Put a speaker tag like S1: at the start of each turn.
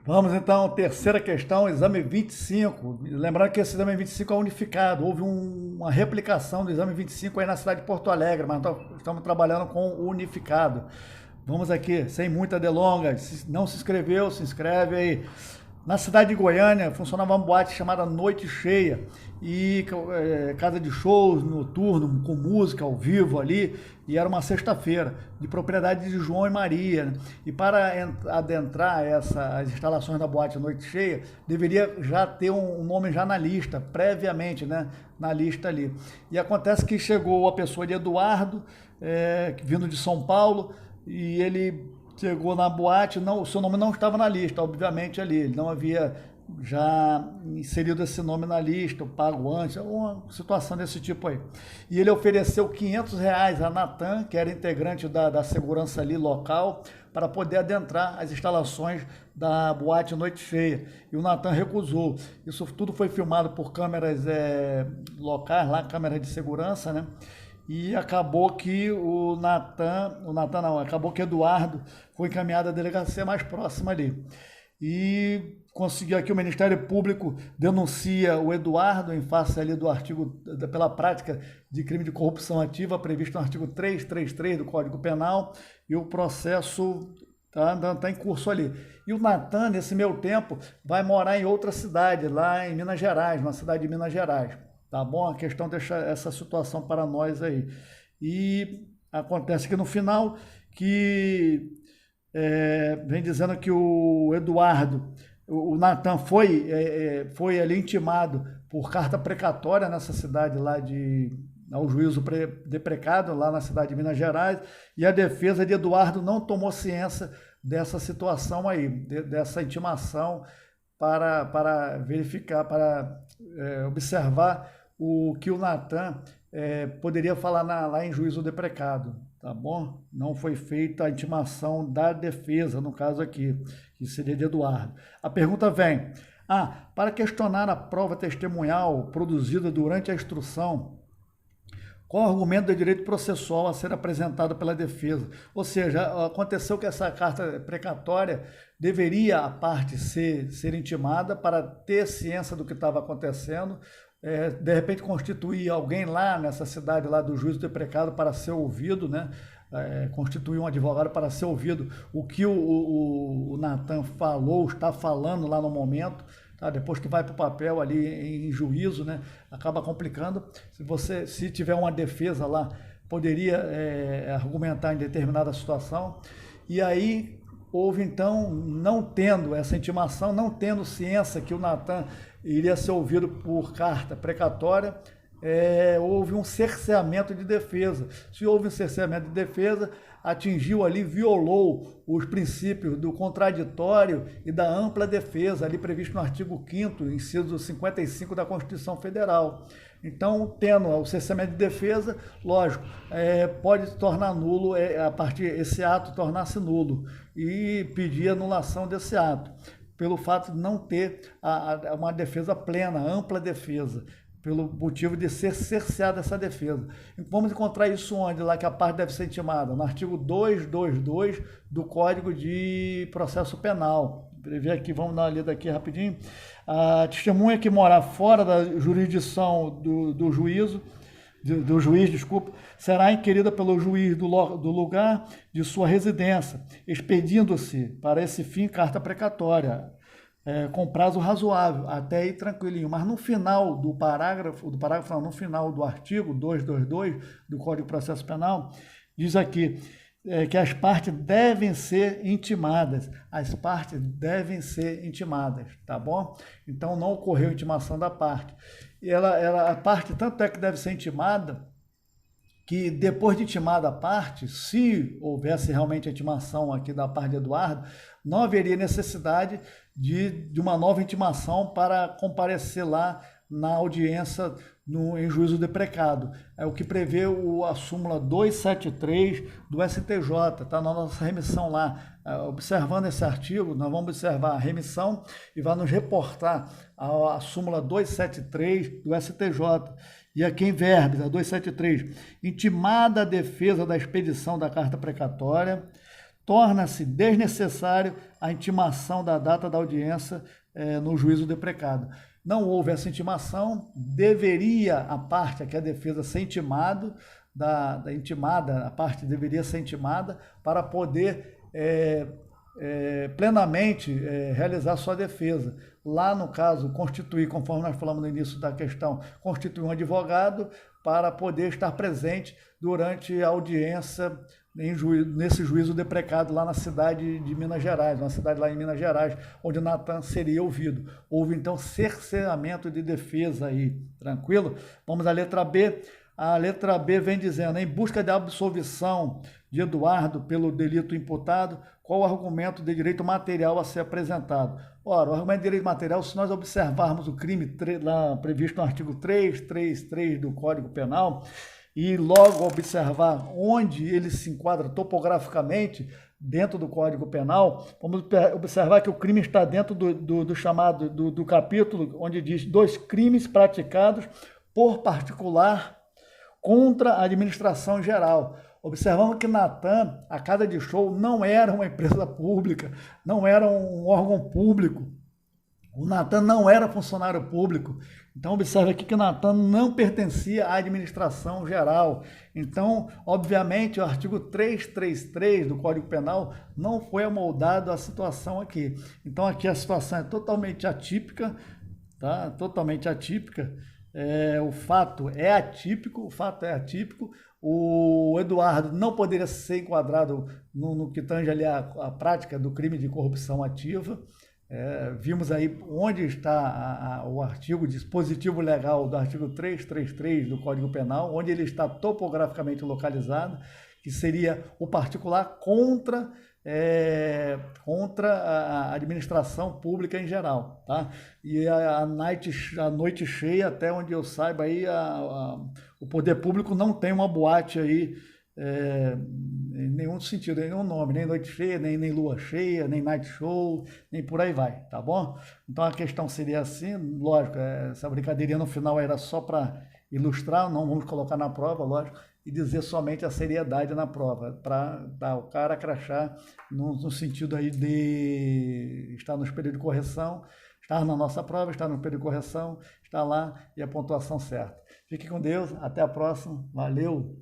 S1: Vamos então, terceira questão, exame 25. Lembrando que esse exame 25 é unificado. Houve uma replicação do exame 25 aí na cidade de Porto Alegre, mas estamos trabalhando com o unificado. Vamos aqui, sem muita delonga. Se não se inscreveu, se inscreve aí. Na cidade de Goiânia funcionava uma boate chamada Noite Cheia e casa de shows noturno com música ao vivo ali, e era uma sexta-feira, de propriedade de João e Maria, né? E para adentrar as instalações da boate Noite Cheia, deveria já ter um nome já na lista, previamente, né? Na lista ali. E acontece que chegou a pessoa de Eduardo, vindo de São Paulo, e ele chegou na boate, não, o seu nome não estava na lista, obviamente ali, ele não havia já inserido esse nome na lista, pago antes, uma situação desse tipo aí. E ele ofereceu R$ 500 a Natan, que era integrante da segurança ali local, para poder adentrar as instalações da boate Noite Cheia. E o Natan recusou. Isso tudo foi filmado por câmeras locais, lá, câmeras de segurança, né? E acabou que acabou que Eduardo foi encaminhado à delegacia mais próxima ali. E conseguiu aqui, o Ministério Público denuncia o Eduardo em face ali do artigo, pela prática de crime de corrupção ativa, previsto no artigo 333 do Código Penal, e o processo está em curso ali. E o Natan, nesse meio tempo, vai morar em outra cidade, lá em Minas Gerais, uma cidade de Minas Gerais. Tá bom? A questão deixa essa situação para nós aí. E acontece que no final que vem dizendo que o Eduardo, o Natan foi ali intimado por carta precatória nessa cidade lá ao juízo deprecado lá na cidade de Minas Gerais, e a defesa de Eduardo não tomou ciência dessa situação aí, dessa intimação para verificar, para observar o que o Natan poderia falar lá em juízo deprecado, tá bom? Não foi feita a intimação da defesa, no caso aqui, que seria de Eduardo. A pergunta vem, para questionar a prova testemunhal produzida durante a instrução, qual o argumento de direito processual a ser apresentado pela defesa? Ou seja, aconteceu que essa carta precatória deveria a parte ser intimada para ter ciência do que estava acontecendo, de repente constituir alguém lá nessa cidade lá do juízo deprecado para ser ouvido, né? Constituir um advogado para ser ouvido, o que o Natan falou, está falando lá no momento, tá? Depois que vai para o papel ali em juízo, né? Acaba complicando. Se tiver uma defesa lá, poderia argumentar em determinada situação. E aí houve então, não tendo essa intimação, não tendo ciência que o Natan iria ser ouvido por carta precatória, houve um cerceamento de defesa. Se houve um cerceamento de defesa, atingiu ali, violou os princípios do contraditório e da ampla defesa, ali previsto no artigo 5º, inciso 55 da Constituição Federal. Então, tendo o cerceamento de defesa, lógico, pode se tornar nulo, a partir esse ato tornar-se nulo, e pedir anulação desse ato, pelo fato de não ter uma defesa plena, ampla defesa, pelo motivo de ser cerceada essa defesa. Vamos encontrar isso onde? Lá que a parte deve ser intimada, no artigo 222 do Código de Processo Penal. Ver aqui, vamos dar uma lida aqui rapidinho. A testemunha que morar fora da jurisdição do juiz, será inquirida pelo juiz do lugar de sua residência, expedindo-se para esse fim carta precatória, com prazo razoável, até aí tranquilinho. Mas no final do parágrafo não, no final do artigo 222 do Código de Processo Penal, diz aqui que as partes devem ser intimadas. As partes devem ser intimadas, tá bom? Então não ocorreu intimação da parte. E a parte, tanto é que deve ser intimada, que depois de intimada a parte, se houvesse realmente a intimação aqui da parte de Eduardo, não haveria necessidade de uma nova intimação para comparecer lá na audiência em juízo deprecado. É o que prevê a súmula 273 do STJ, está na nossa remissão lá. Observando esse artigo, nós vamos observar a remissão e vai nos reportar a súmula 273 do STJ. E aqui em verbis, a 273, intimada a defesa da expedição da carta precatória, torna-se desnecessário a intimação da data da audiência no juízo deprecado. Não houve essa intimação, deveria a parte, aqui a defesa, ser intimado, a parte deveria ser intimada para poder plenamente realizar sua defesa. Lá, no caso, constituir, conforme nós falamos no início da questão, constituir um advogado para poder estar presente durante a audiência nesse juízo deprecado lá na cidade de Minas Gerais, uma cidade lá em Minas Gerais, onde Natan seria ouvido. Houve, então, cerceamento de defesa aí, tranquilo? Vamos à letra B. A letra B vem dizendo, em busca da absolvição de Eduardo pelo delito imputado, qual o argumento de direito material a ser apresentado? Ora, o argumento de direito material, se nós observarmos o crime lá previsto no artigo 333 do Código Penal, e logo observar onde ele se enquadra topograficamente dentro do Código Penal, vamos observar que o crime está dentro do chamado, do capítulo, onde diz 2 crimes praticados por particular contra a administração geral. Observamos que Natan, a Casa de Show, não era uma empresa pública, não era um órgão público. O Natan não era funcionário público. Então, observe aqui que Natan não pertencia à administração geral. Então, obviamente, o artigo 333 do Código Penal não foi amoldado à situação aqui. Então, aqui a situação é totalmente atípica, tá? Totalmente atípica. O fato é atípico, o Eduardo não poderia ser enquadrado no que tange ali a prática do crime de corrupção ativa. Vimos aí onde está o artigo, dispositivo legal do artigo 333 do Código Penal, onde ele está topograficamente localizado, que seria o particular contra a administração pública em geral, tá? E a noite cheia, até onde eu saiba, aí, o poder público não tem uma boate aí, em nenhum sentido, nenhum nome, nem noite cheia, nem lua cheia, nem night show, nem por aí vai, tá bom? Então a questão seria assim, lógico, essa brincadeirinha no final era só para ilustrar, não vamos colocar na prova, lógico, e dizer somente a seriedade na prova, para dar o cara crachá no sentido aí de estar nos períodos de correção, estar na nossa prova, estar no período de correção, estar lá e a pontuação certa. Fique com Deus, até a próxima, valeu!